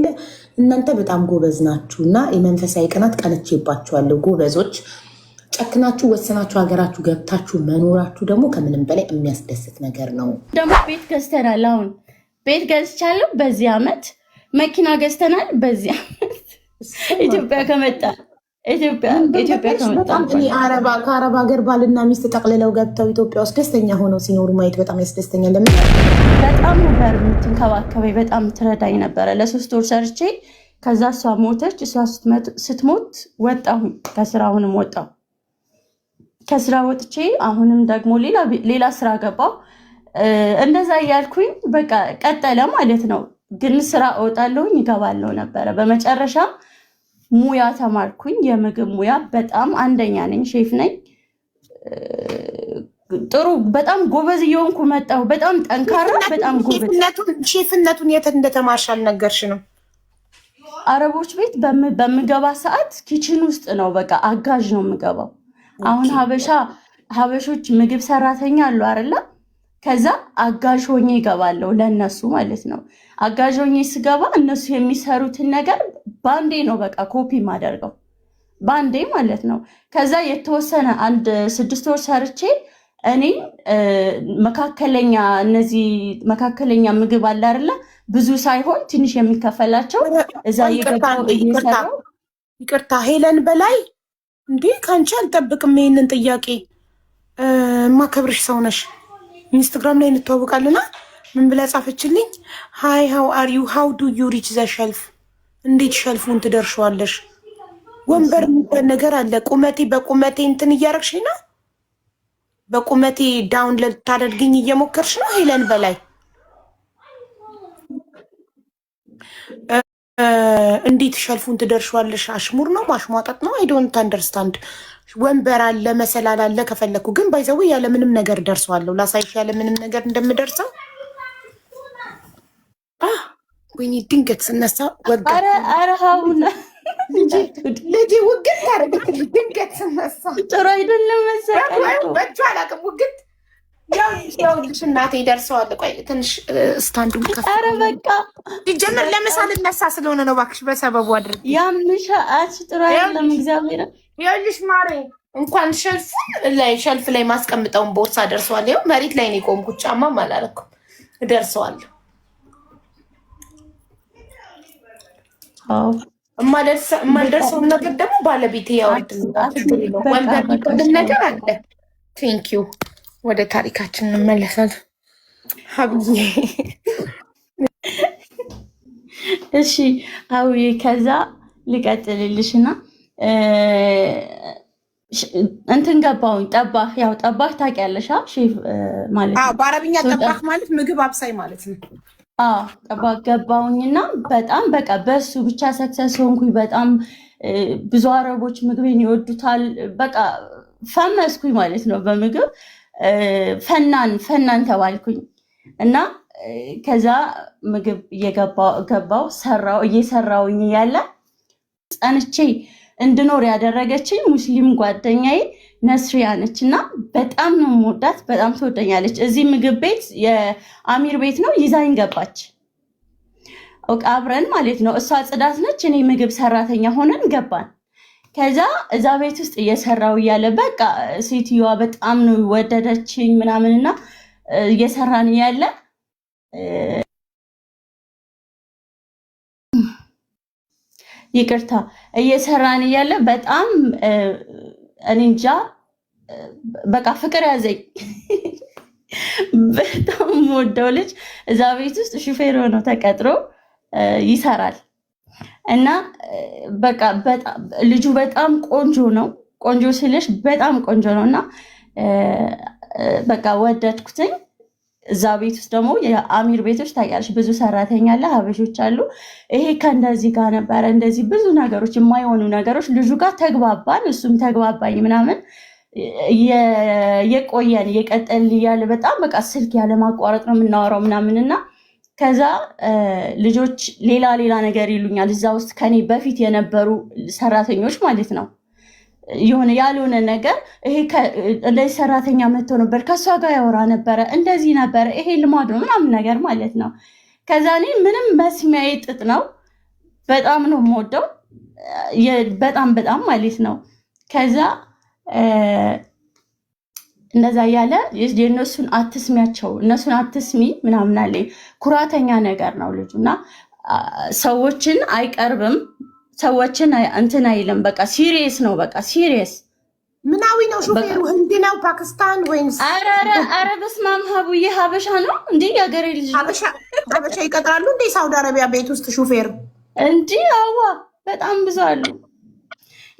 የለ እናንተ በጣም ጎበዝ ናችሁና የመንፈሳዊ ቅናት ቀንቼባችኋለሁ። ጎበዞች ጨክናችሁ ወሰናችሁ ሀገራችሁ ገብታችሁ መኖራችሁ ደግሞ ከምንም በላይ የሚያስደስት ነገር ነው። ደግሞ ቤት ገዝተናል። አሁን ቤት ገዝቻለሁ። በዚህ ዓመት መኪና ገዝተናል። በዚህ ዓመት ኢትዮጵያ ከመጣ እኔ ከአረብ ሀገር ባልና ሚስት ጠቅልለው ገብተው ኢትዮጵያ ውስጥ ደስተኛ ሆነው ሲኖሩ ማየት በጣም ያስደስተኛል። በጣም ነበር የምትንከባከበኝ፣ በጣም ትረዳኝ ነበረ። ለ3 ወር ሰርቼ ከዛ እሷ ሞተች። እሷ ስትሞት ወጣሁ ከስራ። አሁንም ወጣሁ ከስራ ወጥቼ አሁንም ደግሞ ሌላ ስራ ገባሁ። እንደዛ እያልኩኝ በቃ ቀጠለ ማለት ነው። ግን ስራ እወጣለሁኝ ይገባለሁ ነበረ። በመጨረሻ ሙያ ተማርኩኝ፣ የምግብ ሙያ። በጣም አንደኛ ነኝ፣ ሼፍ ነኝ። ጥሩ በጣም ጎበዝ እየሆንኩ መጣሁ። በጣም ጠንካራ፣ በጣም ጎበዝ። ሼፍነቱን የት እንደተማርሽ አልነገርሽንም? አረቦች ቤት በምገባ ሰዓት ኪችን ውስጥ ነው፣ በቃ አጋዥ ነው የምገባው። አሁን ሀበሾች ምግብ ሰራተኛ አሉ አይደለ? ከዛ አጋዥ ሆኜ ይገባለሁ ለነሱ ማለት ነው። አጋዥ ሆኜ ስገባ እነሱ የሚሰሩትን ነገር ባንዴ ነው በቃ ኮፒ ማደርገው ባንዴ ማለት ነው። ከዛ የተወሰነ 6 ወር ሰርቼ እኔ መካከለኛ መካከለኛ ምግብ አለ አይደለ? ብዙ ሳይሆን ትንሽ የሚከፈላቸው እዛ እየገባሁ እየሰራሁ። ይቅርታ ሄለን በላይ እንዴ ከአንቺ አልጠብቅም ይሄንን ጥያቄ። ማከብርሽ ሰው ነሽ። ኢንስታግራም ላይ እንተዋወቃለና ምን ብላ ጻፈችልኝ? ሃይ ሃው አር ዩ ሃው ዱ ዩ ሪች ዘ ሸልፍ። እንዴት ሸልፉን ትደርሻለሽ? ወንበር የሚባል ነገር አለ። በቁመቴ እንትን እያረግሽ ነው። በቁመቴ ዳውን ልታደርግኝ እየሞከርሽ ነው ሄለን በላይ። እንዴት ሸልፉን ትደርሻለሽ? አሽሙር ነው ማሽሟጠጥ ነው? አይ ዶንት አንደርስታንድ። ወንበር አለ፣ መሰላል አለ። ከፈለኩ ግን ባይዘው ያለ ምንም ነገር ደርሰዋለሁ። ላሳይሽ ያለ ምንም ነገር እንደምደርሰው። ወይኔ ድንገት ስነሳ ወጋ። ኧረ ሀውና ልጅ ውግት ታደርግልኝ ድንገት ስነሳ። ጥሩ አይደለም መሰለኝ። በእጇ አላውቅም ውግት። ያውልሽ እናቴ ደርሰዋል። ቆይ ትንሽ ስታንዱን ከፍ። ኧረ በቃ ሲጀምር ለምሳሌ ልነሳ ስለሆነ ነው። እባክሽ በሰበቡ አድርጊ። ያምሻ አች ጥሩ አይደለም። እግዚአብሔር ይኸውልሽ ማሬ እንኳን ሸልፍ ላይ ማስቀምጠውን ቦርሳ ደርሰዋል። ይኸው መሬት ላይ ነው የቆምኩት። ጫማም አላደረኩም። ደርሰዋለሁ። የማልደርሰውን ነገር ደግሞ ባለቤቴ ያወርድልኛል። ወንበር የሚባል ነገር አለ። ቴንኪዩ። ወደ ታሪካችን እንመለሳለን። ሀብዬ እሺ ሀብዬ ከዛ ልቀጥልልሽና እንትን ገባሁኝ። ጠባህ ያው ጠባህ ታውቂያለሽ? ሼፍ ማለት ነው። በአረብኛ ጠባህ ማለት ምግብ አብሳይ ማለት ነው። ጠባህ ገባሁኝና በጣም በቃ በሱ ብቻ ሰክሰስ ሆንኩኝ። በጣም ብዙ አረቦች ምግቤን ይወዱታል። በቃ ፈመስኩኝ ማለት ነው በምግብ ፈናን ተባልኩኝ። እና ከዛ ምግብ እየሰራውኝ ያለ ጸንቼ እንድኖር ያደረገችኝ ሙስሊም ጓደኛዬ ነስሪያ ነች። እና በጣም ነው የምወዳት፣ በጣም ትወደኛለች። እዚህ ምግብ ቤት የአሚር ቤት ነው፣ ይዛኝ ገባች። አብረን ማለት ነው። እሷ ጽዳት ነች፣ እኔ ምግብ ሰራተኛ ሆነን ገባን። ከዛ እዛ ቤት ውስጥ እየሰራው እያለ በቃ ሴትዮዋ በጣም ነው ወደደችኝ ምናምንና እየሰራን እያለ ይቅርታ እየሰራን እያለ በጣም እኔ እንጃ በቃ ፍቅር ያዘኝ። በጣም የምወደው ልጅ እዛ ቤት ውስጥ ሹፌር ሆኖ ተቀጥሮ ይሰራል። እና በቃ ልጁ በጣም ቆንጆ ነው። ቆንጆ ስልሽ በጣም ቆንጆ ነው። እና በቃ ወደድኩትኝ። እዛ ቤት ውስጥ ደግሞ የአሚር ቤቶች ታውቂያለሽ፣ ብዙ ሰራተኛ አለ፣ ሀበሾች አሉ። ይሄ ከእንደዚህ ጋር ነበረ፣ እንደዚህ ብዙ ነገሮች የማይሆኑ ነገሮች ልጁ ጋር ተግባባን፣ እሱም ተግባባኝ ምናምን። የቆየን እየቀጠል እያለ በጣም በቃ ስልክ ያለ ማቋረጥ ነው የምናወራው ምናምን። እና ከዛ ልጆች ሌላ ነገር ይሉኛል እዛ ውስጥ ከኔ በፊት የነበሩ ሰራተኞች ማለት ነው። የሆነ ያልሆነ ነገር ይሄ እንደዚህ ሰራተኛ መጥቶ ነበር ከሷ ጋር ያወራ ነበረ፣ እንደዚህ ነበረ፣ ይሄ ልማድ ነው ምናምን ነገር ማለት ነው። ከዛ እኔ ምንም መስሚያዬ ጥጥ ነው በጣም ነው የምወደው በጣም በጣም ማለት ነው። ከዛ እንደዛ ያለ የእነሱን አትስሚያቸው እነሱን አትስሚ ምናምን አለኝ። ኩራተኛ ነገር ነው ልጁና ሰዎችን አይቀርብም፣ ሰዎችን እንትን አይልም። በቃ ሲሪየስ ነው፣ በቃ ሲሪየስ። ምናዊ ነው ሹፌሩ? ህንድ ነው ፓኪስታን ወይስ? ኧረ በስመ አብ ሀቡዬ ሀበሻ ነው እንዴ? የሀገሬ ልጅ ሀበሻ ይቀጥራሉ እንዴ ሳውዲ አረቢያ ቤት ውስጥ ሹፌር? እንዲ አዋ በጣም ብዙ አሉ።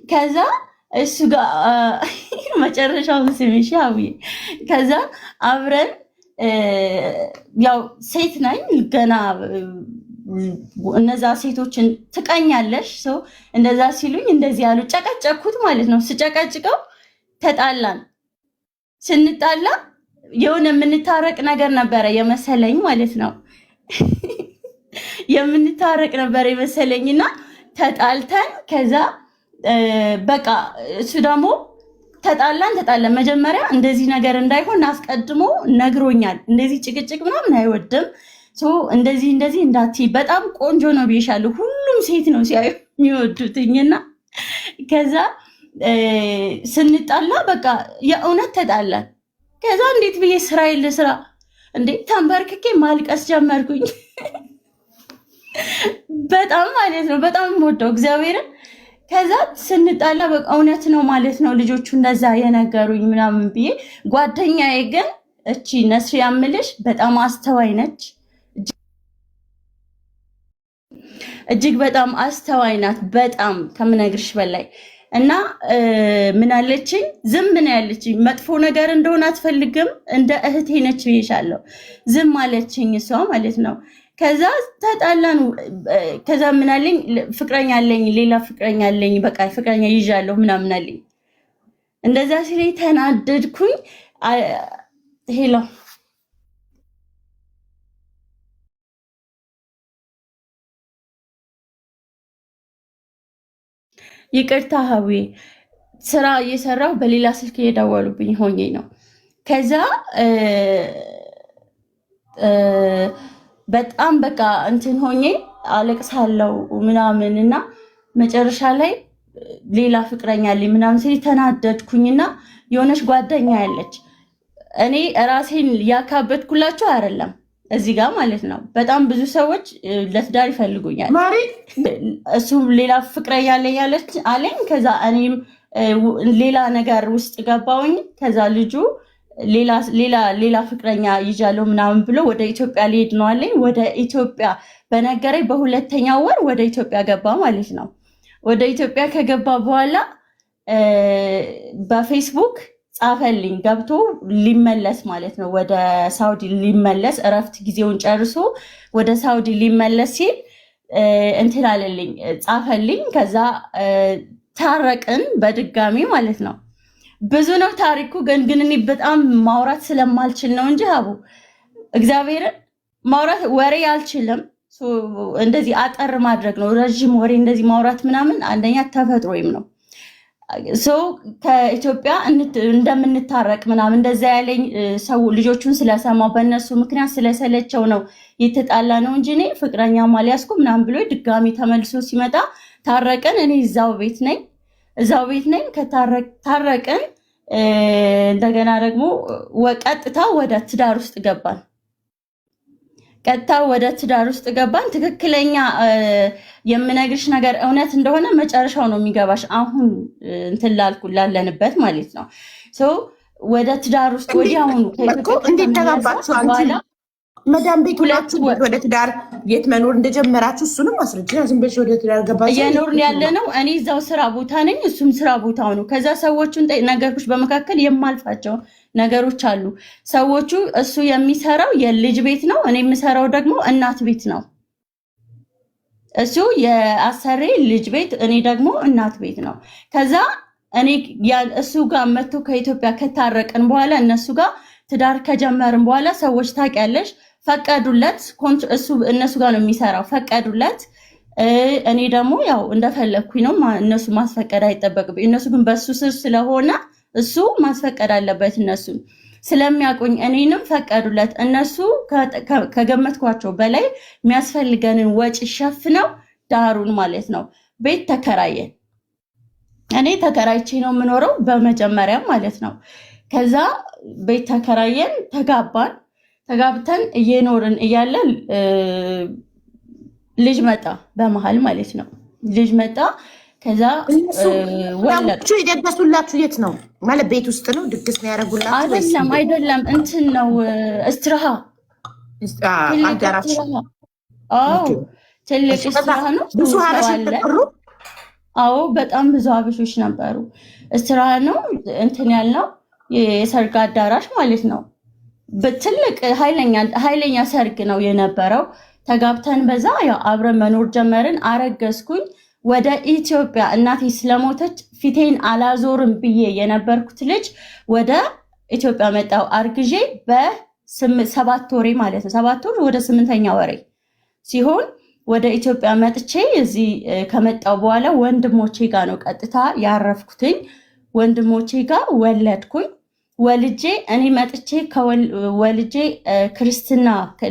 ከዛ እሱ ጋር መጨረሻውን ስሚሽ ሀቡዬ። ከዛ አብረን ያው ሴት ነኝ ገና እነዛ ሴቶችን ትቀኛለሽ ሰው እንደዛ ሲሉኝ እንደዚህ ያሉ ጨቀጨኩት ማለት ነው። ስጨቀጭቀው ተጣላን። ስንጣላ የሆነ የምንታረቅ ነገር ነበረ የመሰለኝ ማለት ነው። የምንታረቅ ነበር የመሰለኝና ተጣልተን ከዛ በቃ እሱ ደግሞ ተጣላን። መጀመሪያ እንደዚህ ነገር እንዳይሆን አስቀድሞ ነግሮኛል። እንደዚህ ጭቅጭቅ ምናምን አይወድም። እንደዚህ እንዳትይ በጣም ቆንጆ ነው ብዬሻለሁ። ሁሉም ሴት ነው ሲያዩ የሚወዱትኝና ከዛ ስንጣላ በቃ የእውነት ተጣላን። ከዛ እንዴት ብዬ ስራዬን ልስራ እንዴ ተንበርክኬ ማልቀስ ጀመርኩኝ። በጣም ማለት ነው በጣም የምወደው እግዚአብሔርን። ከዛ ስንጣላ በቃ እውነት ነው ማለት ነው ልጆቹ እንደዛ የነገሩኝ ምናምን ብዬ ጓደኛዬ ግን እቺ ነስሪ ያምልሽ በጣም አስተዋይ ነች። እጅግ በጣም አስተዋይ ናት። በጣም ከምነግርሽ በላይ እና ምን አለችኝ? ዝም ምን ያለችኝ መጥፎ ነገር እንደሆነ አትፈልግም። እንደ እህቴ ነች ብዬሻለሁ። ዝም አለችኝ እሷ ማለት ነው። ከዛ ተጣላን። ከዛ ምን አለኝ? ፍቅረኛ አለኝ፣ ሌላ ፍቅረኛ አለኝ፣ በቃ ፍቅረኛ ይዣለሁ ምናምን አለኝ። እንደዛ ሲለኝ ተናደድኩኝ። ሄሎ ይቅርታ ሀዊ ስራ እየሰራሁ በሌላ ስልክ እየደወሉብኝ ሆኜ ነው። ከዛ በጣም በቃ እንትን ሆኜ አለቅሳለሁ ምናምን እና መጨረሻ ላይ ሌላ ፍቅረኛ አለኝ ምናምን ሲል ተናደድኩኝና የሆነች ጓደኛ ያለች እኔ ራሴን ያካበትኩላቸው አይደለም እዚህ ጋር ማለት ነው። በጣም ብዙ ሰዎች ለትዳር ይፈልጉኛል። እሱ ሌላ ፍቅረኛ አለኝ። ከዛ እኔም ሌላ ነገር ውስጥ ገባውኝ። ከዛ ልጁ ሌላ ፍቅረኛ ይዣለሁ ምናምን ብሎ ወደ ኢትዮጵያ ሊሄድ ነው አለኝ። ወደ ኢትዮጵያ በነገረኝ በሁለተኛው ወር ወደ ኢትዮጵያ ገባ ማለት ነው። ወደ ኢትዮጵያ ከገባ በኋላ በፌስቡክ ጻፈልኝ ገብቶ ሊመለስ ማለት ነው። ወደ ሳውዲ ሊመለስ እረፍት ጊዜውን ጨርሶ ወደ ሳውዲ ሊመለስ ሲል እንትን አለልኝ ጻፈልኝ። ከዛ ታረቅን በድጋሚ ማለት ነው። ብዙ ነው ታሪኩ፣ ግን እኔ በጣም ማውራት ስለማልችል ነው እንጂ ሀቡ እግዚአብሔርን ማውራት ወሬ አልችልም። እንደዚህ አጠር ማድረግ ነው። ረዥም ወሬ እንደዚህ ማውራት ምናምን አንደኛ ተፈጥሮዬም ነው። ከኢትዮጵያ እንደምንታረቅ ምናምን እንደዛ ያለኝ ሰው ልጆቹን ስለሰማው በእነሱ ምክንያት ስለሰለቸው ነው የተጣላ ነው እንጂ እኔ ፍቅረኛ አልያዝኩም ምናምን ብሎ ድጋሚ ተመልሶ ሲመጣ ታረቅን። እኔ እዛው ቤት ነኝ። ታረቅን። እንደገና ደግሞ ቀጥታ ወደ ትዳር ውስጥ ገባን። ትክክለኛ የምነግርሽ ነገር እውነት እንደሆነ መጨረሻው ነው የሚገባሽ። አሁን እንትን ላለንበት ማለት ነው። ወደ ትዳር ውስጥ ወዲያውኑ እንዴት ተጋባችሁ? መዳም ቤት ሁላችሁ ወደ ትዳር የት መኖር እንደጀመራችሁ እሱንም አስረጅ። ዝም ብለሽ ወደ ትዳር ገባችሁ? እየኖርን ያለ ነው። እኔ እዛው ስራ ቦታ ነኝ፣ እሱም ስራ ቦታው ነው። ከዛ ሰዎቹን ነገርኩሽ፣ በመካከል የማልፋቸው ነገሮች አሉ። ሰዎቹ እሱ የሚሰራው የልጅ ቤት ነው፣ እኔ የምሰራው ደግሞ እናት ቤት ነው። እሱ የአሰሬ ልጅ ቤት፣ እኔ ደግሞ እናት ቤት ነው። ከዛ እኔ እሱ ጋር መጥቶ ከኢትዮጵያ ከታረቅን በኋላ እነሱ ጋር ትዳር ከጀመርን በኋላ ሰዎች ታውቂያለሽ ፈቀዱለት። እነሱ ጋር ነው የሚሰራው፣ ፈቀዱለት። እኔ ደግሞ ያው እንደፈለግኩኝ ነው፣ እነሱ ማስፈቀድ አይጠበቅብኝ። እነሱ ግን በሱ ስር ስለሆነ እሱ ማስፈቀድ አለበት። እነሱን ስለሚያውቁኝ እኔንም ፈቀዱለት። እነሱ ከገመትኳቸው በላይ የሚያስፈልገንን ወጪ ሸፍነው ዳሩን ማለት ነው። ቤት ተከራየን። እኔ ተከራይቼ ነው የምኖረው በመጀመሪያም ማለት ነው። ከዛ ቤት ተከራየን፣ ተጋብተን እየኖርን እያለን ልጅ መጣ በመሀል ማለት ነው። ልጅ መጣ። ከዛ ወለዱ። የደገሱላችሁ የት ነው ማለት? ቤት ውስጥ ነው ድግስ ነው ያደረጉላችሁ? አይደለም እንትን ነው እስትራሃ፣ አዳራሽ። ትልቅ እስትራሃ ነው። ብዙ ሀበሾች ነበሩ? አዎ በጣም ብዙ ሀበሾች ነበሩ። እስትራሃ ነው እንትን ያልነው የሰርግ አዳራሽ ማለት ነው። በትልቅ ኃይለኛ ሰርግ ነው የነበረው። ተጋብተን በዛ ያው አብረን መኖር ጀመርን። አረገዝኩኝ። ወደ ኢትዮጵያ እናቴ ስለሞተች ፊቴን አላዞርም ብዬ የነበርኩት ልጅ ወደ ኢትዮጵያ መጣው አርግዤ በ7 ወሬ ማለት ነው። 7 ወር ወደ 8ኛ ወሬ ሲሆን ወደ ኢትዮጵያ መጥቼ እዚህ ከመጣው በኋላ ወንድሞቼ ጋር ነው ቀጥታ ያረፍኩትኝ። ወንድሞቼ ጋር ወለድኩኝ። ወልጄ እኔ መጥቼ ወልጄ ክርስትና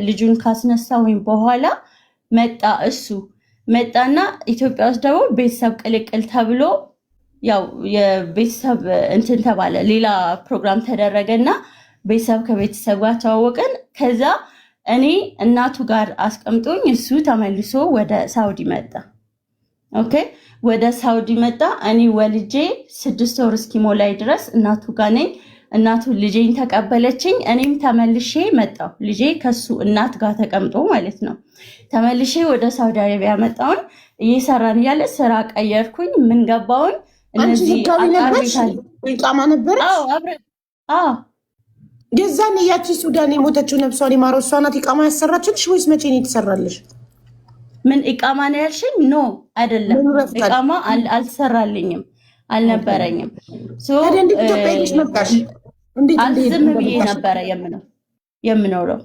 ልጁን ካስነሳሁኝ በኋላ መጣ እሱ መጣና ኢትዮጵያ ውስጥ ደግሞ ቤተሰብ ቅልቅል ተብሎ ያው የቤተሰብ እንትን ተባለ። ሌላ ፕሮግራም ተደረገና ቤተሰብ ከቤተሰብ ጋር ተዋወቅን። ከዛ እኔ እናቱ ጋር አስቀምጦኝ እሱ ተመልሶ ወደ ሳውዲ መጣ። ኦኬ ወደ ሳውዲ መጣ። እኔ ወልጄ 6 ወር እስኪሞላይ ድረስ እናቱ ጋር ነኝ። እናቱ ልጄን ተቀበለችኝ። እኔም ተመልሼ መጣሁ። ልጄ ከሱ እናት ጋር ተቀምጦ ማለት ነው። ተመልሼ ወደ ሳውዲ አረቢያ መጣሁን። እየሰራን እያለ ስራ ቀየርኩኝ። ምን ገባሁኝ እነዚህ ኢቃማ ነበረች? አዎ አብረን። የዛን ያቺ ሱዳን የሞተችው ነፍሷን ይማረው እሷ ናት ኢቃማ ያሰራችልሽ ወይስ መቼ ነው የተሰራልሽ? ምን ኢቃማ ነው ያልሽኝ? ኖ አይደለም፣ ኢቃማ አልተሰራልኝም፣ አልነበረኝም። ዝም ብዬ ነበረ የምኖረው።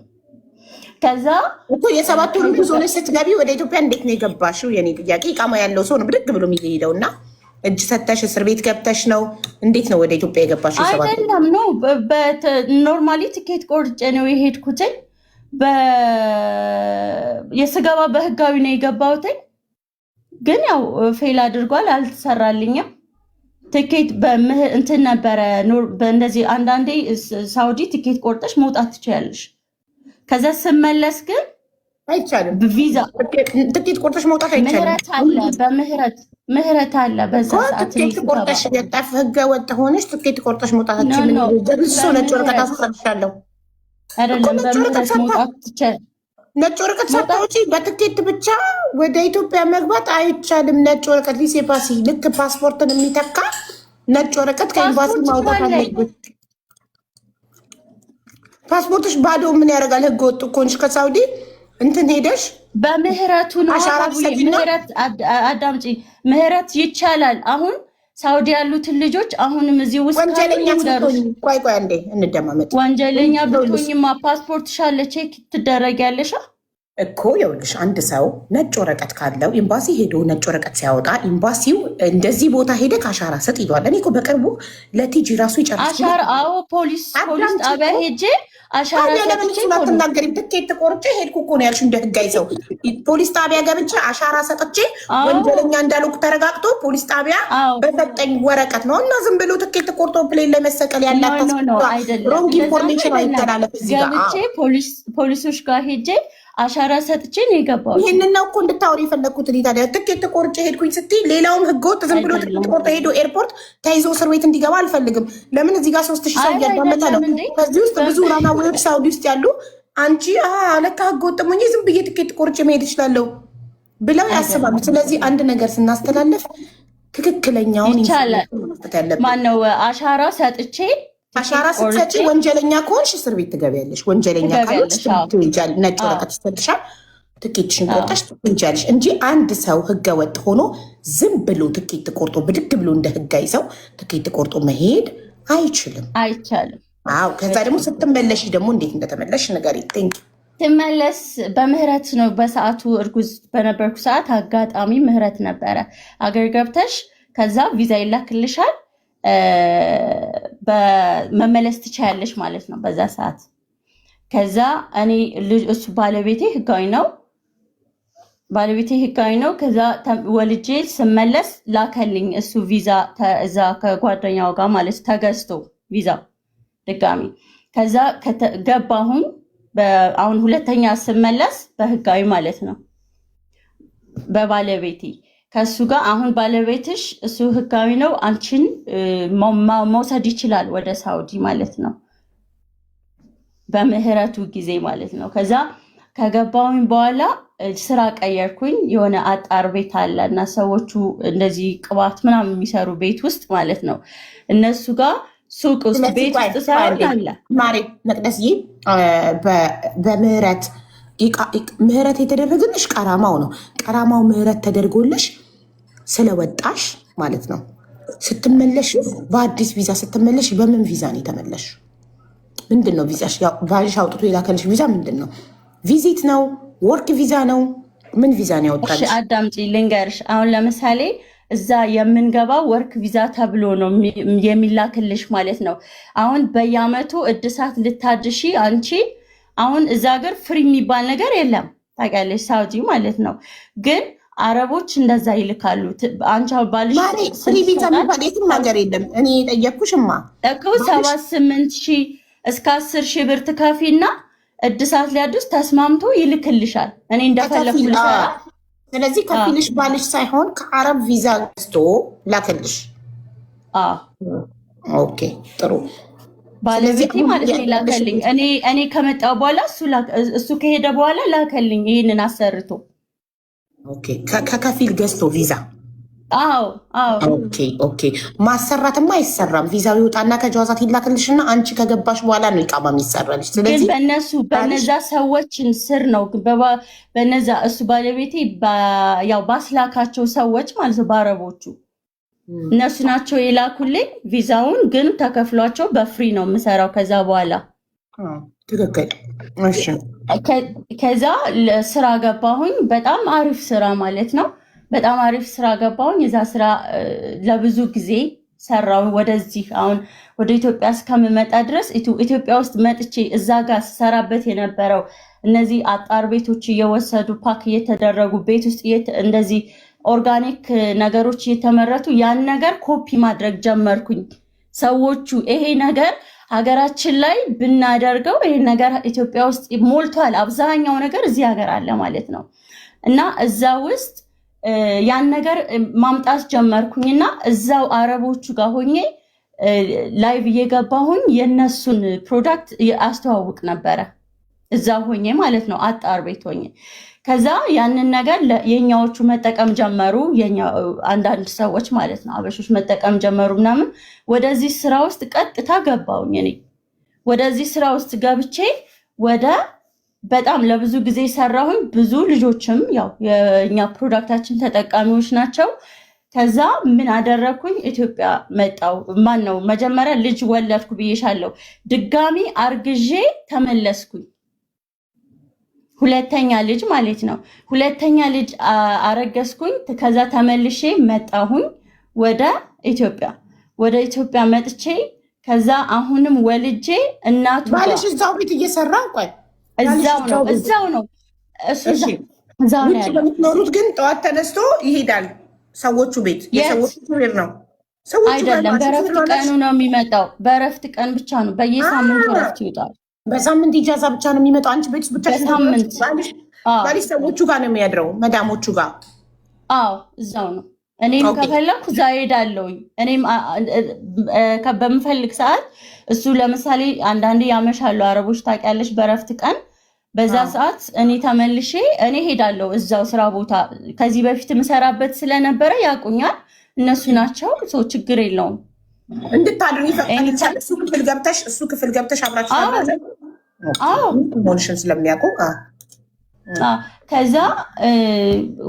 ከዛ እኮ የ7 ወር ጉዞ ነሽ ስትገቢ ወደ ኢትዮጵያ እንዴት ነው የገባሽው? የኔ ጥያቄ ኢቃማ ያለው ሰው ነው ብድግ ብሎ የሚሄደው እና እጅ ሰተሽ እስር ቤት ገብተሽ ነው እንዴት ነው ወደ ኢትዮጵያ የገባሽው? አይደለም ነው ኖርማሊ ትኬት ቆርጬ ነው የሄድኩትኝ። የስገባ በህጋዊ ነው የገባሁትኝ። ግን ያው ፌል አድርጓል፣ አልተሰራልኝም። ትኬት እንትን ነበረ በእንደዚህ አንዳንዴ ሳውዲ ትኬት ቆርጠሽ መውጣት ትችያለሽ። ከዛ ስመለስ ግን አይቻልም። ቪዛ ትኬት ቆርጠሽ መውጣት አይቻልም። ምህረት አለ በዛ ሰዓት ትኬት ቆርጠሽ የጠፍ ህገ ወጥ ሆነሽ ትኬት ቆርጠሽ መውጣት አትችልም። ነጭ ወረቀት አስፈርሻለሁ አይደለም በምህረት መውጣት ትችያለሽ። ነጭ ወረቀት ሳታውጪ በትኬት ብቻ ወደ ኢትዮጵያ መግባት አይቻልም። ነጭ ወረቀት ሊሴፓሲ ልክ ፓስፖርትን የሚተካ ነጭ ወረቀት ከኤምባሲ ማውጣት አለብሽ። ፓስፖርትሽ ባዶ ምን ያደርጋል? ህገ ወጥ እኮ ነሽ። ከሳውዲ እንትን ሄደሽ በምህረቱ ነው። ምህረት አዳምጪ፣ ምህረት ይቻላል። አሁን ሳውዲ ያሉትን ልጆች አሁንም እዚህ ውስጥ ወንጀለኛ ብትሆኝ ቆይ አንዴ እንደማመጥ ወንጀለኛ ብትሆኝማ ፓስፖርትሽ አለ ቼክ ትደረጊያለሽ እኮ። ይኸውልሽ አንድ ሰው ነጭ ወረቀት ካለው ኤምባሲ ሄዶ ነጭ ወረቀት ሲያወጣ ኤምባሲው እንደዚህ ቦታ ሄደ ከአሻራ ሰጥ ይሏል። እኔ እኮ በቅርቡ ለቲጂ ራሱ ይጨርስ አሻራ። አዎ ፖሊስ ጣቢያ ሄጄ አሻራ ሰጥቼ አትናገሪም። ትኬት ቆርጬ ሄድኩ እኮ ነው ያልሽ። እንደ ህጋዊ ሰው ፖሊስ ጣቢያ ገብቼ አሻራ ሰጥቼ ወንጀለኛ እንዳልኩ ተረጋግጦ ፖሊስ ጣቢያ በሰጠኝ ወረቀት ነው እና ዝም ብሎ ትኬት ቆርጦ ፕሌን ላይ መሰቀል ያላት ሮንግ ኢንፎርሜሽን አይተላለፍ። እዚህ ጋር ፖሊሶች ጋር ሄጄ አሻራ ሰጥቼ ነው የገባሁት። ይህንን ነው እኮ እንድታወሪ የፈለግኩት። ታዲያ ትኬት ቆርጬ ሄድኩኝ ስትይ ሌላውም ህገወጥ ዝም ብሎ ትኬት ቆርጦ ሄዶ ኤርፖርት ተይዞ እስር ቤት እንዲገባ አልፈልግም። ለምን እዚህ ጋር 3000 ሰው እያዳመጠ ነው። ከዚህ ውስጥ ብዙ ራናዊዎች ሳውዲ ውስጥ ያሉ አንቺ ለካ ህገወጥ ሞኝ ዝም ብዬ ትኬት ቆርጬ መሄድ እችላለሁ ብለው ያስባሉ። ስለዚህ አንድ ነገር ስናስተላለፍ ትክክለኛውን ይቻላል። ማነው አሻራ ሰጥቼ አሻራ ስትሰጪ ወንጀለኛ ከሆንሽ እስር ቤት ትገቢያለሽ። ወንጀለኛ ካልሆንሽ ነጭ ወረቀት ይሰጥሻል። ትኬትሽን ቆርጠሽ ትሄጃለሽ እንጂ አንድ ሰው ህገወጥ ሆኖ ዝም ብሎ ትኬት ቆርጦ ብድግ ብሎ እንደ ህጋዊ ሰው ትኬት ቆርጦ መሄድ አይችልም፣ አይቻልም። አዎ። ከዛ ደግሞ ስትመለሽ ደግሞ እንዴት እንደተመለሽ ነገር ቴንክ ትመለስ በምህረት ነው። በሰዓቱ እርጉዝ በነበርኩ ሰዓት አጋጣሚ ምህረት ነበረ። አገር ገብተሽ ከዛ ቪዛ ይላክልሻል በመመለስ ትችያለሽ ማለት ነው በዛ ሰዓት። ከዛ እኔ እሱ ባለቤቴ ህጋዊ ነው ባለቤቴ ህጋዊ ነው። ከዛ ወልጄ ስመለስ ላከልኝ እሱ ቪዛ እዛ ከጓደኛው ጋር ማለት ተገዝቶ ቪዛ ድጋሚ። ከዛ ገባሁኝ። አሁን ሁለተኛ ስመለስ በህጋዊ ማለት ነው በባለቤቴ ከሱ ጋር። አሁን ባለቤትሽ እሱ ህጋዊ ነው፣ አንቺን መውሰድ ይችላል ወደ ሳውዲ ማለት ነው በምህረቱ ጊዜ ማለት ነው። ከዛ ከገባሁኝ በኋላ ስራ ቀየርኩኝ። የሆነ አጣር ቤት አለ እና ሰዎቹ እንደዚህ ቅባት ምናምን የሚሰሩ ቤት ውስጥ ማለት ነው እነሱ ጋር ሱቅ ውስጥ ቤት ውስጥ ሳይሆን አለ ማሬ መቅደስዬ፣ በምህረት ምህረት የተደረገልሽ ቀራማው ነው። ቀራማው ምህረት ተደርጎልሽ ስለወጣሽ ማለት ነው። ስትመለሽ በአዲስ ቪዛ ስትመለሽ በምን ቪዛ ነው የተመለሽ? ምንድን ነው ቪዛሽ? ባልሽ አውጥቶ የላከልሽ ቪዛ ምንድን ነው? ቪዚት ነው? ወርክ ቪዛ ነው? ምን ቪዛ ነው ያወጣልሽ? እሺ አዳምጪ ልንገርሽ። አሁን ለምሳሌ እዛ የምንገባው ወርክ ቪዛ ተብሎ ነው የሚላክልሽ ማለት ነው። አሁን በየአመቱ እድሳት ልታድሺ አንቺ አሁን እዛ ሀገር ፍሪ የሚባል ነገር የለም ታውቂያለሽ፣ ሳውዲ ማለት ነው። ግን አረቦች እንደዛ ይልካሉ። አንቺ ባልሽ ፍሪ ቪዛ የሚባል የትም ሀገር የለም። እኔ የጠየቅኩሽማ እኮ 7-8 ሺህ እስከ 10 ሺህ ብር ትከፊና እድሳት ሊያድስ ተስማምቶ ይልክልሻል። እኔ እንደፈለኩ ልሰራ። ስለዚህ ከፊልሽ ባልሽ ሳይሆን ከአረብ ቪዛ ገዝቶ ላከልሽ። ኦኬ ጥሩ። ባለቤቴ ማለት ነው ላከልኝ። እኔ ከመጣሁ በኋላ እሱ ከሄደ በኋላ ላከልኝ ይህንን አሰርቶ። ኦኬ ከከፊል ገዝቶ ቪዛ። አዎ ኦኬ። ማሰራትማ አይሰራም። ቪዛው ይወጣና ከጀዋዛት ይላክልሽና አንቺ ከገባሽ በኋላ ነው ኢቃማ የሚሰራልሽ። ስለዚህ በነዛ ሰዎችን ስር ነው በነዛ እሱ ባለቤቴ ያው ባስላካቸው ሰዎች ማለት ነው በአረቦቹ እነሱ ናቸው የላኩልኝ። ቪዛውን ግን ተከፍሏቸው በፍሪ ነው የምሰራው ከዛ በኋላ። ትክክል። እሺ ከዛ ስራ ገባሁኝ። በጣም አሪፍ ስራ ማለት ነው። በጣም አሪፍ ስራ ገባሁኝ። የዛ ስራ ለብዙ ጊዜ ሰራው። ወደዚህ አሁን ወደ ኢትዮጵያ እስከምመጣ ድረስ ኢትዮጵያ ውስጥ መጥቼ እዛ ጋር ስሰራበት የነበረው እነዚህ አጣር ቤቶች እየወሰዱ ፓክ እየተደረጉ ቤት ውስጥ እንደዚህ ኦርጋኒክ ነገሮች እየተመረቱ ያን ነገር ኮፒ ማድረግ ጀመርኩኝ። ሰዎቹ ይሄ ነገር ሀገራችን ላይ ብናደርገው ይሄ ነገር ኢትዮጵያ ውስጥ ሞልቷል፣ አብዛኛው ነገር እዚህ ሀገር አለ ማለት ነው። እና እዛ ውስጥ ያን ነገር ማምጣት ጀመርኩኝና እዛው አረቦቹ ጋር ሆኜ ላይቭ እየገባሁኝ የነሱን ፕሮዳክት አስተዋውቅ ነበረ እዛ ሆኜ ማለት ነው፣ አጣር ቤት ሆኜ። ከዛ ያንን ነገር የኛዎቹ መጠቀም ጀመሩ፣ አንዳንድ ሰዎች ማለት ነው አበሾች መጠቀም ጀመሩ ምናምን። ወደዚህ ስራ ውስጥ ቀጥታ ገባሁኝ። እኔ ወደዚህ ስራ ውስጥ ገብቼ በጣም ለብዙ ጊዜ ሰራሁኝ። ብዙ ልጆችም ያው የኛ ፕሮዳክታችን ተጠቃሚዎች ናቸው። ከዛ ምን አደረኩኝ? ኢትዮጵያ መጣው። ማን ነው መጀመሪያ ልጅ ወለድኩ ብዬሻለሁ። ድጋሚ አርግዤ ተመለስኩኝ። ሁለተኛ ልጅ ማለት ነው። ሁለተኛ ልጅ አረገዝኩኝ። ከዛ ተመልሼ መጣሁኝ ወደ ኢትዮጵያ። ወደ ኢትዮጵያ መጥቼ ከዛ አሁንም ወልጄ እናቱ ባልሽ እዛው ቤት እየሰራ ቆይ እዛው ነው እሱ እዛው ነው ያለው። በምትኖሩት ግን ጠዋት ተነስቶ ይሄዳል ሰዎቹ ቤት። የሰዎቹ ቤት ነው አይደለም፣ በረፍት ቀኑ ነው የሚመጣው። በረፍት ቀን ብቻ ነው፣ በየሳምንቱ ረፍት ይወጣል። በሳምንት ኢጃዛ ብቻ ነው የሚመጣው። አንቺ ቤት ብቻ በሳምንት ባልሽ ሰዎቹ ጋር ነው የሚያድረው፣ መዳሞቹ ጋር። አዎ እዛው ነው። እኔም ከፈለኩ እዛ ሄዳለሁኝ። እኔም በምፈልግ ሰዓት እሱ ለምሳሌ አንዳንዴ ያመሻሉ አረቦች ታውቂያለሽ፣ በረፍት ቀን። በዛ ሰዓት እኔ ተመልሼ እኔ ሄዳለሁ እዛው ስራ ቦታ። ከዚህ በፊት የምሰራበት ስለነበረ ያውቁኛል፣ እነሱ ናቸው። ሰው ችግር የለውም። እንድታድሩ ይፈቅዳል። እሱ ክፍል ገብተሽ አብራችሁ ሞንሽን ስለሚያውቁ ከዛ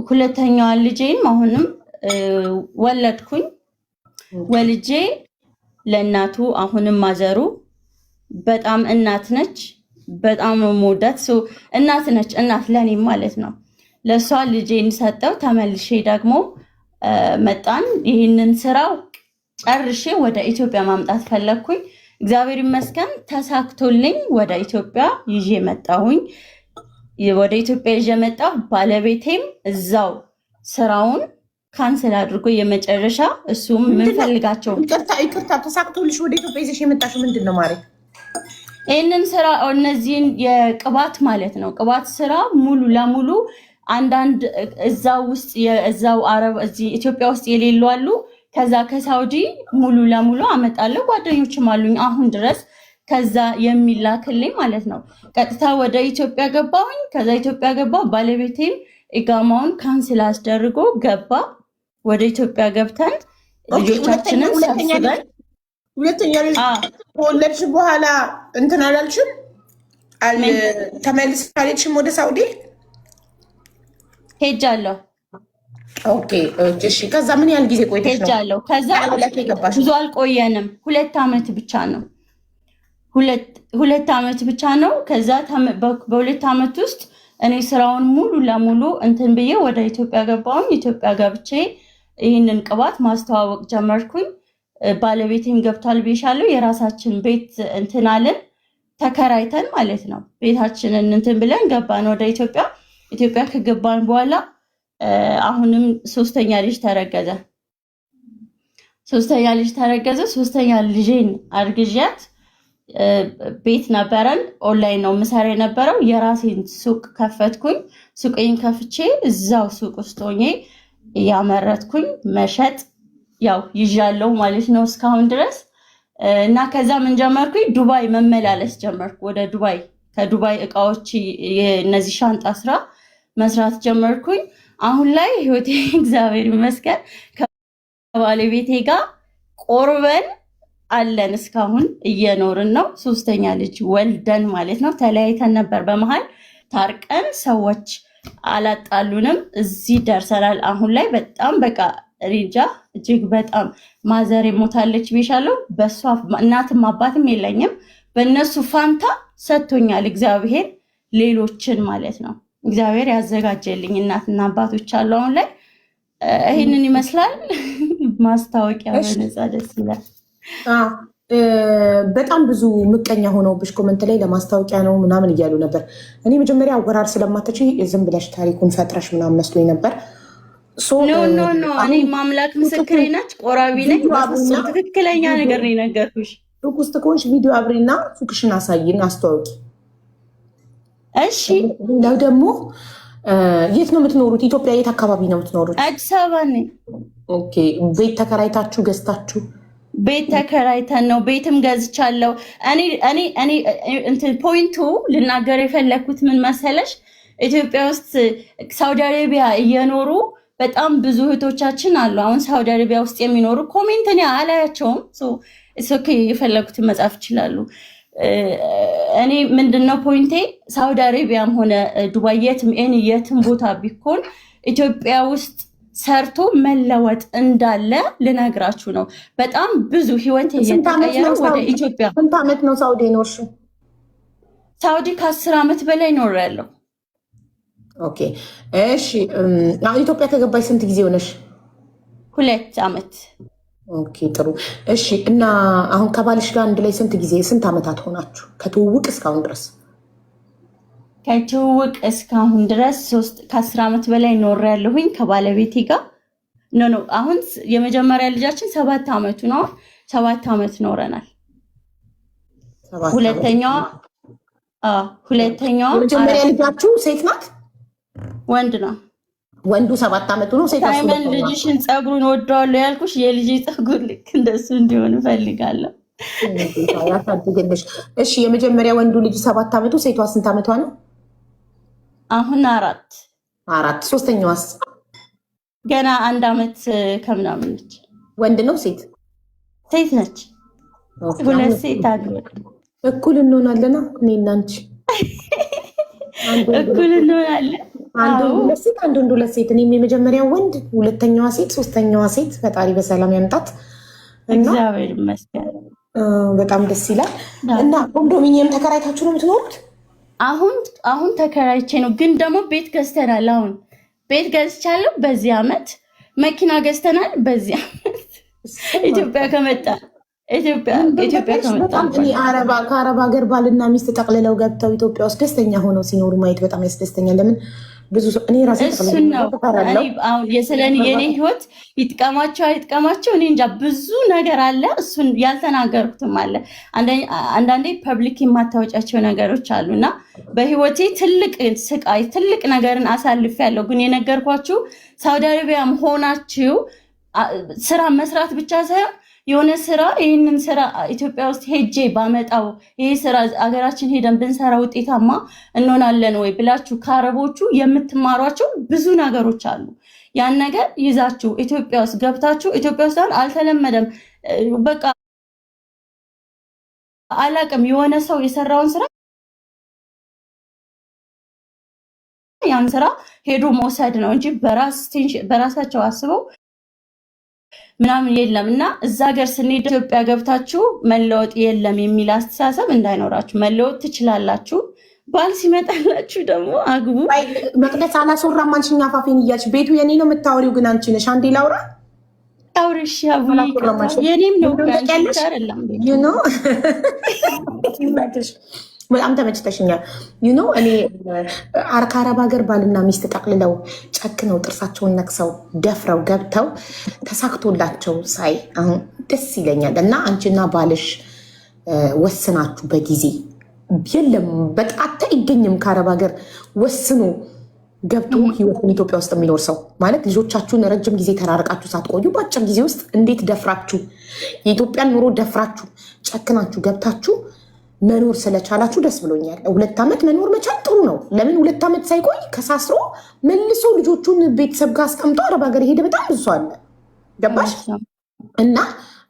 ሁለተኛዋን ልጄም አሁንም ወለድኩኝ። ወልጄ ለእናቱ አሁንም ማዘሩ በጣም እናት ነች። በጣም ነው የምወዳት። እናት ነች፣ እናት ለእኔም ማለት ነው። ለእሷ ልጄን ሰጠው። ተመልሼ ደግሞ መጣን። ይህንን ስራው ጨርሼ ወደ ኢትዮጵያ ማምጣት ፈለግኩኝ። እግዚአብሔር ይመስገን ተሳክቶልኝ ወደ ኢትዮጵያ ይዤ መጣሁኝ። ወደ ኢትዮጵያ ይዤ መጣሁ። ባለቤቴም እዛው ስራውን ካንስል አድርጎ የመጨረሻ እሱም የምንፈልጋቸው ይቅርታ ተሳክቶልሽ ወደ ኢትዮጵያ ይዘሽ የመጣሽው ምንድን ነው ማለት? ይህንን ስራ እነዚህን የቅባት ማለት ነው ቅባት ስራ ሙሉ ለሙሉ አንዳንድ እዛው ውስጥ የዛው አረብ እዚህ ኢትዮጵያ ውስጥ የሌሉ አሉ። ከዛ ከሳውዲ ሙሉ ለሙሉ አመጣለሁ። ጓደኞችም አሉኝ አሁን ድረስ ከዛ የሚላክልኝ ማለት ነው። ቀጥታ ወደ ኢትዮጵያ ገባሁኝ። ከዛ ኢትዮጵያ ገባሁ። ባለቤቴም ኢቃማውን ካንስል አስደርጎ ገባ። ወደ ኢትዮጵያ ገብተን ልጆቻችንን ሰብስበን ሁለተኛ ልጅ ከወለድሽ በኋላ እንትን አላልሽም? ተመልሰሽ አልሄድሽም ወደ ሳውዲ? ሄጃለሁ። ኦኬ እሺ። ከዛ ምን ያህል ጊዜ ቆይተሽ ነው? ሄጃለሁ። ከዛ ብዙ አልቆየንም። 2 ዓመት ብቻ ነው። ሁለት ዓመት ብቻ ነው። ከዛ በ2 ዓመት ውስጥ እኔ ስራውን ሙሉ ለሙሉ እንትን ብዬ ወደ ኢትዮጵያ ገባሁኝ። ኢትዮጵያ ገብቼ ይህንን ቅባት ማስተዋወቅ ጀመርኩኝ። ባለቤቴም ገብቷል ብዬሻለሁ። የራሳችን ቤት እንትን አለን ተከራይተን ማለት ነው። ቤታችንን እንትን ብለን ገባን ወደ ኢትዮጵያ። ኢትዮጵያ ከገባን በኋላ አሁንም 3ኛ ልጅ ተረገዘ። 3ኛ ልጅ ተረገዘ። 3ኛ ልጄን አርግዣት ቤት ነበረን። ኦንላይን ነው የምሰራ የነበረው። የራሴን ሱቅ ከፈትኩኝ። ሱቄን ከፍቼ እዛው ሱቅ ውስጥ ሆኜ ያመረትኩኝ መሸጥ ያው ይዣለው ማለት ነው እስካሁን ድረስ። እና ከዛ ምን ጀመርኩኝ? ዱባይ መመላለስ ጀመርኩ። ወደ ዱባይ ከዱባይ እቃዎች እነዚህ ሻንጣ ስራ መስራት ጀመርኩኝ። አሁን ላይ ህይወቴ እግዚአብሔር ይመስገን ከባለቤቴ ጋር ቆርበን አለን። እስካሁን እየኖርን ነው። 3ኛ ልጅ ወልደን ማለት ነው። ተለያይተን ነበር በመሃል ታርቀን፣ ሰዎች አላጣሉንም። እዚህ ደርሰናል። አሁን ላይ በጣም በቃ ሪጃ እጅግ በጣም ማዘር ሞታለች ብዬሻለሁ። በሷ እናትም አባትም የለኝም። በእነሱ ፋንታ ሰጥቶኛል እግዚአብሔር ሌሎችን ማለት ነው። እግዚአብሔር ያዘጋጀልኝ እናትና አባቶች አሉ። አሁን ላይ ይህንን ይመስላል። ማስታወቂያ በነፃ ደስ ይላል። በጣም ብዙ ምቀኛ ሆነውብሽ ኮመንት ላይ ለማስታወቂያ ነው ምናምን እያሉ ነበር። እኔ መጀመሪያ አወራር ስለማትች ዝም ብለሽ ታሪኩን ፈጥረሽ ምናምን መስሎኝ ነበር። ኖ እኔ ማምላክ ምስክሬ ናች። ቆራቢ ነኝ። ትክክለኛ ነገር ነው የነገርኩሽ። ሱቅ ውስጥ ከሆንሽ ቪዲዮ አብሬና ሱቅሽን አሳይን፣ አስተዋውቂ። እሺ። ሌላው ደግሞ የት ነው የምትኖሩት? ኢትዮጵያ የት አካባቢ ነው የምትኖሩት? አዲስ አበባ ነኝ። ኦኬ። ቤት ተከራይታችሁ ገዝታችሁ? ቤት ተከራይተን ነው። ቤትም ገዝቻለሁ። እኔ እንትን ፖይንቱ ልናገር የፈለግኩት ምን መሰለሽ፣ ኢትዮጵያ ውስጥ ሳውዲ አረቢያ እየኖሩ በጣም ብዙ እህቶቻችን አሉ። አሁን ሳውዲ አረቢያ ውስጥ የሚኖሩ ኮሜንት እኔ አላያቸውም። ኦኬ የፈለጉትን መጻፍ ይችላሉ። እኔ ምንድነው ፖይንቴ፣ ሳውዲ አረቢያም ሆነ ዱባይ የትም ቦታ ቢሆን ኢትዮጵያ ውስጥ ሰርቶ መለወጥ እንዳለ ልነግራችሁ ነው። በጣም ብዙ ህይወት እየተቀየረ ወደ ኢትዮጵያ። ስንት ዓመት ነው ሳውዲ ኖርሽው? ሳውዲ ከ10 ዓመት በላይ ኖሬያለሁ። ኦኬ እሺ። ኢትዮጵያ ከገባሽ ስንት ጊዜ ሆነሽ? 2 ዓመት። ኦኬ ጥሩ እሺ። እና አሁን ከባልሽ ጋር አንድ ላይ ስንት ዓመታት ሆናችሁ ከትውውቅ እስካሁን ድረስ? ከትውውቅ እስካሁን ድረስ ከ10 ዓመት በላይ ኖሬያለሁኝ ከባለቤቴ ጋር። ኖ አሁን የመጀመሪያ ልጃችን 7 ዓመቱ ነው። 7 ዓመት ኖረናል። ሁለተኛዋ መጀመሪያ ልጃችሁ ሴት ናት? ወንድ ነው። ወንዱ 7 ዓመቱ ነው። ሴት ሳይመን ልጅሽን ፀጉሩን ወደዋለሁ ያልኩሽ የልጅ ፀጉር ልክ እንደሱ እንዲሆን እፈልጋለሁ። ያሳድግልሽ። እሺ የመጀመሪያ ወንዱ ልጅ 7 ዓመቱ፣ ሴቷ ስንት ዓመቷ ነው? አሁን 4። ሶስተኛዋስ? ገና 1 ዓመት ከምናምን ነች። ወንድ ነው ሴት? ሴት ነች። 2 ሴት አሉ። እኩል እንሆናለና እኔ እና አንቺ እኩል እንሆናለን። አንዱ 2 ሴት፣ አንዱ 2 ሴት። እኔም የመጀመሪያው ወንድ፣ ሁለተኛዋ ሴት፣ ሶስተኛዋ ሴት። ፈጣሪ በሰላም ያምጣት። እግዚአብሔር ይመስገን። በጣም ደስ ይላል። እና ኮንዶሚኒየም ተከራይታችሁ ነው የምትኖሩት? አሁን ተከራይቼ ነው፣ ግን ደግሞ ቤት ገዝተናል። አሁን ቤት ገዝቻለሁ። በዚህ ዓመት መኪና ገዝተናል። በዚህ ዓመት ኢትዮጵያ ከመጣ ኢትዮጵያ በጣም እኔ ከአረብ ሀገር ባልና ሚስት ጠቅልለው ገብተው ኢትዮጵያ ውስጥ ደስተኛ ሆነው ሲኖሩ ማየት በጣም ያስደስተኛል። ለምን ብዙ ሰው እኔ ራሴ እሱን ነው የኔ ህይወት ይጥቀማቸው አይጥቀማቸው እኔ እንጃ። ብዙ ነገር አለ፣ እሱን ያልተናገርኩትም አለ። አንዳንዴ ፐብሊክ የማታወጫቸው ነገሮች አሉ እና በህይወቴ ትልቅ ስቃይ ትልቅ ነገርን አሳልፌያለሁ። ግን የነገርኳችሁ ሳውዲ አረቢያም ሆናችሁ ስራ መስራት ብቻ ሳይሆን የሆነ ስራ ይህንን ስራ ኢትዮጵያ ውስጥ ሄጄ ባመጣው ይሄ ስራ አገራችን ሄደን ብንሰራ ውጤታማ እንሆናለን ወይ ብላችሁ ከአረቦቹ የምትማሯቸው ብዙ ነገሮች አሉ። ያን ነገር ይዛችሁ ኢትዮጵያ ውስጥ ገብታችሁ ኢትዮጵያ ውስጥ አልተለመደም። በቃ አላቅም የሆነ ሰው የሰራውን ስራ ያን ስራ ሄዶ መውሰድ ነው እንጂ በራሳቸው አስበው ምናምን የለም። እና እዛ ሀገር ስንሄድ ኢትዮጵያ ገብታችሁ መለወጥ የለም የሚል አስተሳሰብ እንዳይኖራችሁ። መለወጥ ትችላላችሁ። ባል ሲመጣላችሁ ደግሞ አግቡ። መቅደስ አላስወራም አንቺኛ ፋፌን እያልሽ ቤቱ የኔ ነው የምታወሪው፣ ግን አንቺ ነሽ። አንዴ ላውራ አውርሽ የኔም ነው አይደለም በጣም ተመችተሽኛል። ዩኖ እኔ ከአረብ ሀገር ባልና ሚስት ጠቅልለው ጨክነው ጥርሳቸውን ነክሰው ደፍረው ገብተው ተሳክቶላቸው ሳይ አሁን ደስ ይለኛል። እና አንቺና ባልሽ ወስናችሁ በጊዜ የለም በጣት አይገኝም ከአረብ ሀገር ወስኑ ገብቶ ህይወትን ኢትዮጵያ ውስጥ የሚኖር ሰው ማለት ልጆቻችሁን ረጅም ጊዜ ተራርቃችሁ ሳትቆዩ በአጭር ጊዜ ውስጥ እንዴት ደፍራችሁ የኢትዮጵያን ኑሮ ደፍራችሁ ጨክናችሁ ገብታችሁ መኖር ስለቻላችሁ ደስ ብሎኛል። 2 ዓመት መኖር መቻል ጥሩ ነው። ለምን 2 ዓመት ሳይቆይ ከሳስሮ መልሶ ልጆቹን ቤተሰብ ጋር አስቀምጦ አረብ ሀገር ሄደ በጣም ብዙ አለ። ገባሽ? እና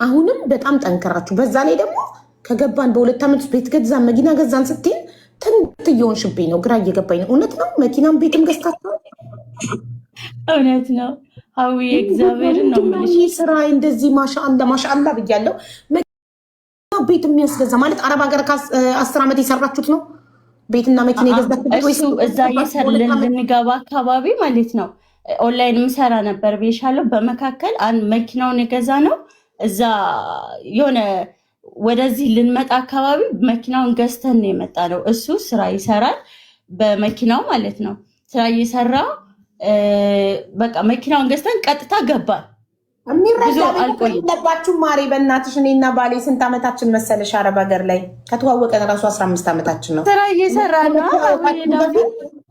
አሁንም በጣም ጠንከራችሁ። በዛ ላይ ደግሞ ከገባን በ2 ዓመት ውስጥ ቤት ገዛን መኪና ገዛን ስትይን ትንት እየሆንሽብኝ ነው። ግራ እየገባኝ ነው። እውነት ነው? መኪናም ቤትም ገዝታችሁ? እውነት ነው። አዊ እግዚአብሔርን ነው የምልሽ። ስራ እንደዚህ ማሻአላ ብያለሁ። ቤት የሚያስገዛ ማለት አረብ ሀገር ከ10 ዓመት የሰራችሁት ነው ቤትና መኪና የገዛችሁ? እዛ ልንገባ አካባቢ ማለት ነው ኦንላይን የምሰራ ነበር ብዬሻለሁ። በመካከል አንድ መኪናውን የገዛ ነው እዛ የሆነ ወደዚህ ልንመጣ አካባቢ መኪናውን ገዝተን ነው የመጣ ነው። እሱ ስራ ይሰራል በመኪናው ማለት ነው። ስራ እየሰራ በቃ መኪናውን ገዝተን ቀጥታ ገባል። የሚረዳባችሁ ማሬ በእናትሽ። እኔና ባሌ ስንት ዓመታችን መሰለሽ አረብ ሀገር ላይ ከተዋወቀን ራሱ 15 ዓመታችን ነው። ስራ እየሰራ ነው፣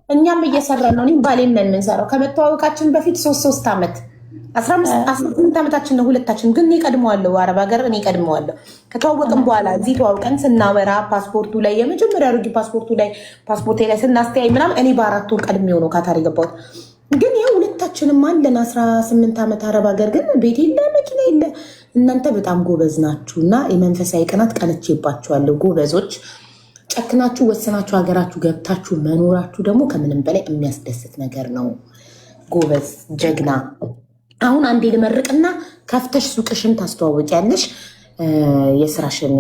እኛም እየሰራ ነው። እኔም ባሌም ነን የምንሰራው። ከመተዋወቃችን በፊት 3 ዓመት 18 ዓመታችን ነው ሁለታችን። ግን እኔ ቀድመዋለሁ አረብ ሀገር፣ እኔ ቀድመዋለሁ። ከተዋወቅን በኋላ እዚህ ተዋውቀን ስናወራ ፓስፖርቱ ላይ የመጀመሪያ ሩጊ ፓስፖርቱ ላይ ፓስፖርቴ ላይ ስናስተያይ ምናምን እኔ በ4 ወር ቀድሜው ነው ካታር የገባሁት። ግን ይኸው ሁለታችንም አለን 18 ዓመት አረብ ሀገር። ግን ቤት የለ መኪና የለ። እናንተ በጣም ጎበዝ ናችሁ እና የመንፈሳዊ ቅናት ቀንቼባችኋለሁ። ጎበዞች ጨክናችሁ ወሰናችሁ ሀገራችሁ ገብታችሁ መኖራችሁ ደግሞ ከምንም በላይ የሚያስደስት ነገር ነው። ጎበዝ ጀግና። አሁን አንዴ ልመርቅና ከፍተሽ ሱቅሽን ታስተዋወቂያለሽ የስራሽን